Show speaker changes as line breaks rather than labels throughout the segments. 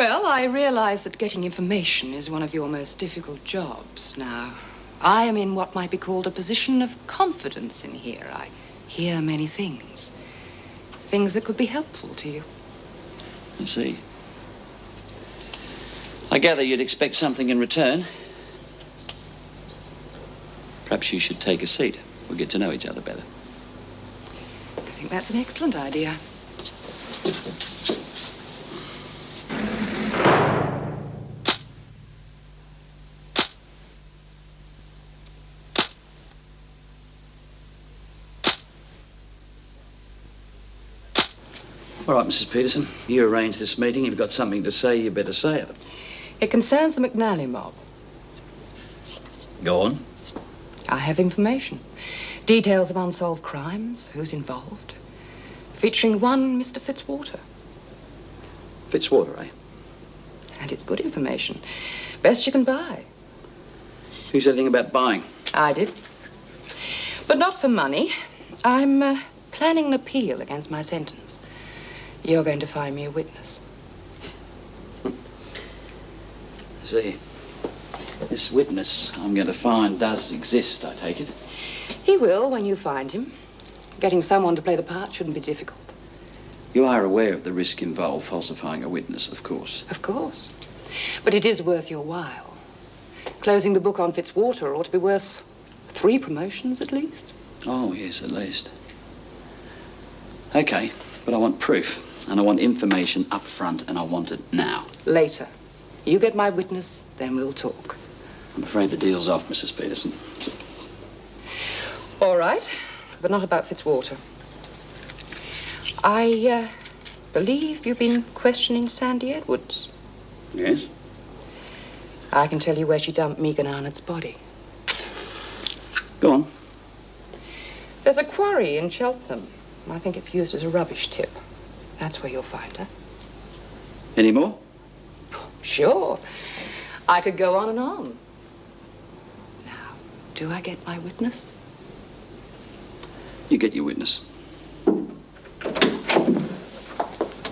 Well, I realize that getting information is one of your most difficult jobs. Now, I am in what might be called a position of confidence in here. I hear many things. Things that could be helpful to you.
I see. I gather you'd expect something in return. Perhaps you should take a seat. We'll get to know each other better.
I think that's an excellent idea.
All right, Mrs. Peterson, you arranged this meeting. You've got something to say, you better say it.
It concerns the McNally mob.
Go on.
I have information. Details of unsolved crimes, who's involved. Featuring one Mr. Fitzwater.
Fitzwater, eh?
And it's good information. Best you can buy.
Who said anything about buying?
I did. But not for money. I'm planning an appeal against my sentence. You're going to find me a witness.
See, this witness I'm going to find does exist, I take it.
He will when you find him. Getting someone to play the part shouldn't be difficult.
You are aware of the risk involved falsifying a witness, of course.
Of course. But it is worth your while. Closing the book on Fitzwater ought to be worth 3 promotions at least.
Oh, yes, at least. Okay, but I want proof. And I want information up front, and I want it now.
Later. You get my witness, then we'll talk.
I'm afraid the deal's off, Mrs. Peterson.
All right, but not about Fitzwater. I believe you've been questioning Sandy Edwards.
Yes?
I can tell you where she dumped Megan Arnott's body.
Go on.
There's a quarry in Cheltenham. I think it's used as a rubbish tip. That's where you'll find her.
Any more?
Sure. I could go on and on. Now, do I get my witness?
You get your witness.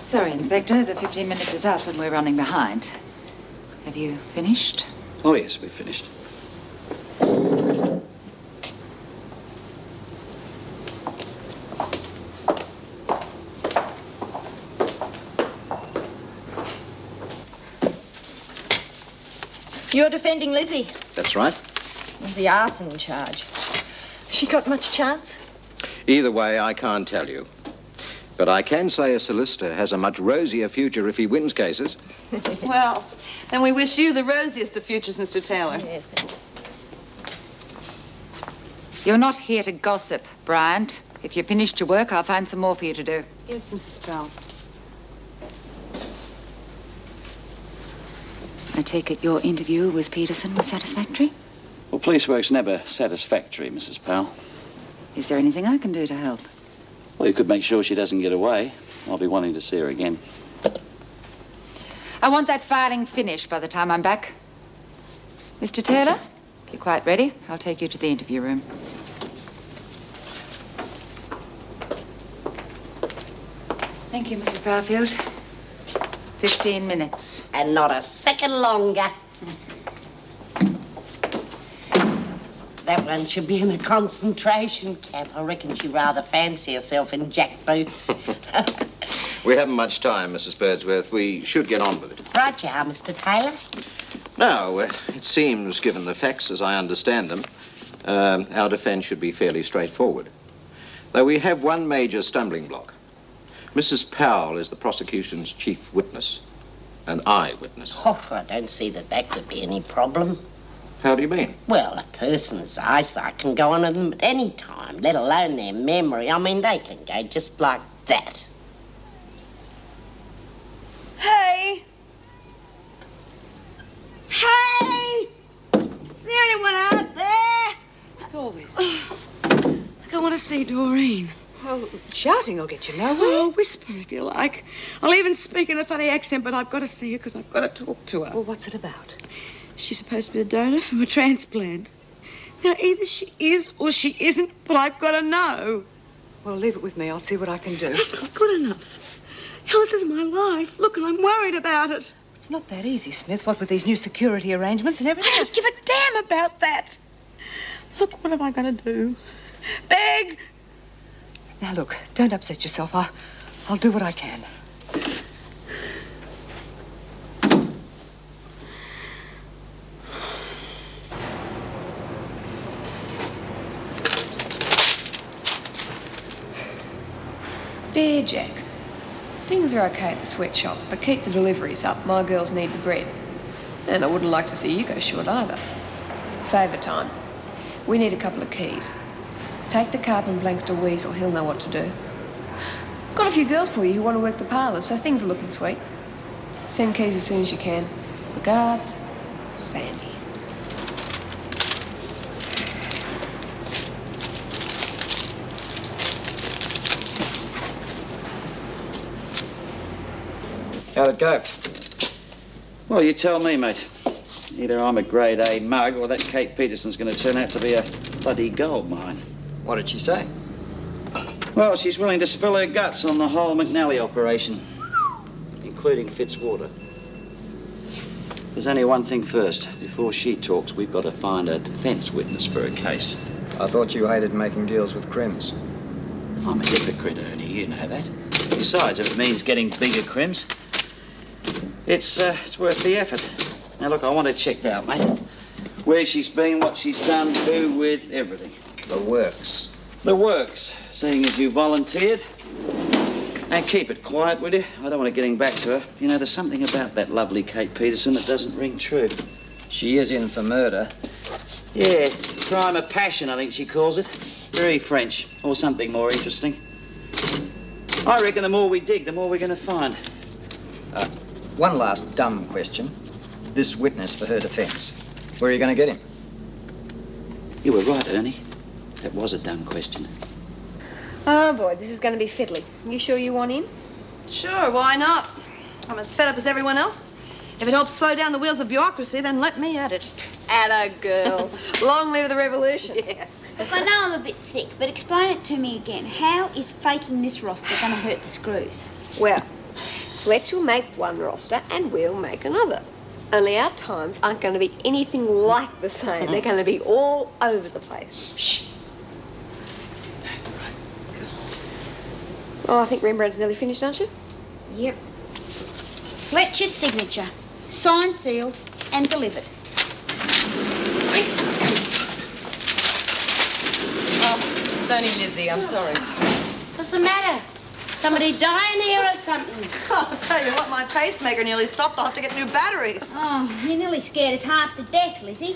Sorry, Inspector. The 15 minutes is up and we're running behind. Have you finished?
Oh, yes, we've finished.
You're defending Lizzie.
That's right.
The arson charge. She got much chance?
Either way, I can't tell you. But I can say a solicitor has a much rosier future if he wins cases.
Well, then we wish you the rosiest of futures, Mr. Taylor.
Yes, thank you.
You're not here to gossip, Bryant. If you've finished your work, I'll find some more for you to do.
Yes, Mrs. Bell.
I take it your interview with Peterson was satisfactory?
Well, police work's never satisfactory, Mrs. Powell.
Is there anything I can do to help?
Well, you could make sure she doesn't get away. I'll be wanting to see her again.
I want that filing finished by the time I'm back. Mr. Taylor, if you're quite ready, I'll take you to the interview room. Thank you, Mrs. Barfield. 15 minutes.
And not a second longer. That one should be in a concentration camp. I reckon she rather fancy herself in jack boots.
We haven't much time, Mrs. Birdsworth. We should get on with it.
Right you are, Mr. Taylor.
Now, it seems, given the facts as I understand them, our defence should be fairly straightforward. Though we have one major stumbling block. Mrs. Powell is the prosecution's chief witness, an eyewitness.
Oh, I don't see that could be any problem.
How do you mean?
Well, a person's eyesight can go on at them at any time, let alone their memory. I mean, they can go just like that.
Hey! Hey! Is there anyone out there?
What's all this?
I want to see Doreen.
Well, shouting will get you nowhere.
Oh, whisper if you like. I'll even speak in a funny accent, but I've got to see her because I've got to talk to her.
Well, what's it about?
She's supposed to be the donor from a transplant. Now, either she is or she isn't, but I've got to know.
Well, leave it with me. I'll see what I can do.
That's not good enough. Hell, this is my life. Look, I'm worried about it.
It's It's not that easy, Smith, what with these new security arrangements and everything.
I don't give a damn about that. Look, what am I going to do? Beg?
Now, look, don't upset yourself. I'll do what I can.
Dear Jack, things are okay at the sweatshop, but keep the deliveries up. My girls need the bread. And I wouldn't like to see you go short either. Favour time. We need a couple of keys. Take the carpet and blanks to Weasel. He'll know what to do. Got a few girls for you who want to work the parlour, so things are looking sweet. Send keys as soon as you can. Regards, Sandy.
How'd it go?
Well, you tell me, mate. Either I'm a grade A mug or that Kate Peterson's going to turn out to be a bloody gold mine.
What did she say?
Well, she's willing to spill her guts on the whole McNally operation, including Fitzwater. There's only one thing first. Before she talks, we've got to find a defence witness for her case.
I thought you hated making deals with crims.
I'm a hypocrite, Ernie, you know that. Besides, if it means getting bigger crims, it's worth the effort. Now, look, I want her checked out, mate. Where she's been, what she's done, who, with, everything.
The works.
The works, seeing as you volunteered. And keep it quiet, will you? I don't want to get getting back to her. You know, there's something about that lovely Kate Peterson that doesn't ring true.
She is in for murder.
Yeah, crime of passion, I think she calls it. Very French, or something more interesting. I reckon the more we dig, the more we're going to find.
One last dumb question. This witness for her defence. Where are you going to get him?
You were right, Ernie. That was a dumb question.
Oh, boy, this is going to be fiddly. You sure you want in?
Sure, why not? I'm as fed up as everyone else. If it helps slow down the wheels of bureaucracy, then let me at it.
Atta girl. Long live the revolution.
Yeah.
Look, I know I'm a bit thick, but explain it to me again. How is faking this roster going to hurt the screws?
Well, Fletch will make one roster and we'll make another. Only our times aren't going to be anything like the same. They're going to be all over the place.
Shh. That's right.
Oh, I think Rembrandt's nearly finished, aren't you?
Yep. Fletcher's signature. Signed, sealed, and delivered.
Wait, someone's coming.
Oh, it's only Lizzie. I'm sorry.
What's the matter? Somebody dying here or something?
Oh, I'll tell you what, my pacemaker nearly stopped. I'll have to get new batteries.
Oh, you nearly scared us half to death, Lizzie.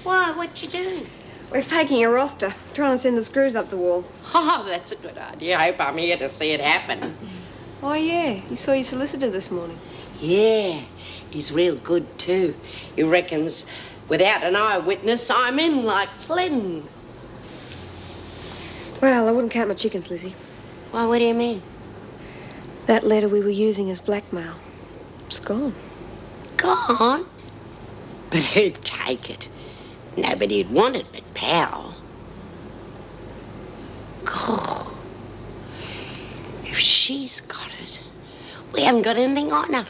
Why, what you doing?
We're packing a roster, trying to send the screws up the wall.
Oh, that's a good idea. I hope I'm here to see it happen.
Oh, yeah. You saw your solicitor this morning.
Yeah, he's real good too. He reckons without an eyewitness, I'm in like Flynn.
Well, I wouldn't count my chickens, Lizzie.
Why, what do you mean?
That letter we were using as blackmail. It's gone.
Gone? But who'd take it? Nobody'd want it but Powell. God. If she's got it, we haven't got anything on her.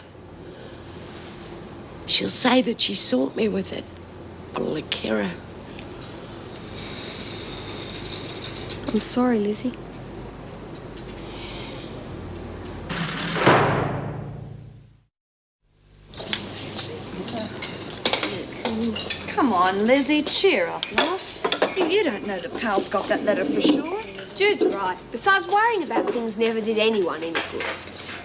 She'll say that she saw me with it. Kira.
I'm sorry, Lizzie.
Come on, Lizzie, cheer up, love. You don't know that Pal's got that letter for sure.
Jude's right. Besides, worrying about things never did anyone any good.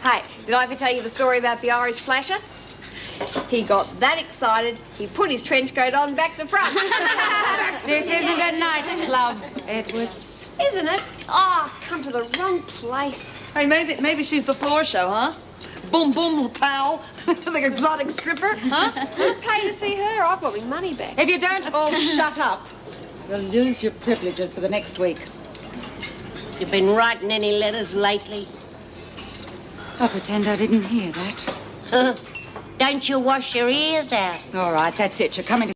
Hey, did I ever tell you the story about the Irish flasher? He got that excited, he put his trench coat on back to front.
This isn't a nightclub, Edwards.
Isn't it? Oh, I've come to the wrong place.
Hey, maybe she's the floor show, huh? Boom, boom, Pal. The exotic stripper, huh?
Who'd pay to see her? I've got my money back.
If you don't all shut up, you'll lose your privileges for the next week.
You been writing any letters lately?
I'll pretend I didn't hear that.
Don't you wash your ears out?
All right, that's it. You're coming to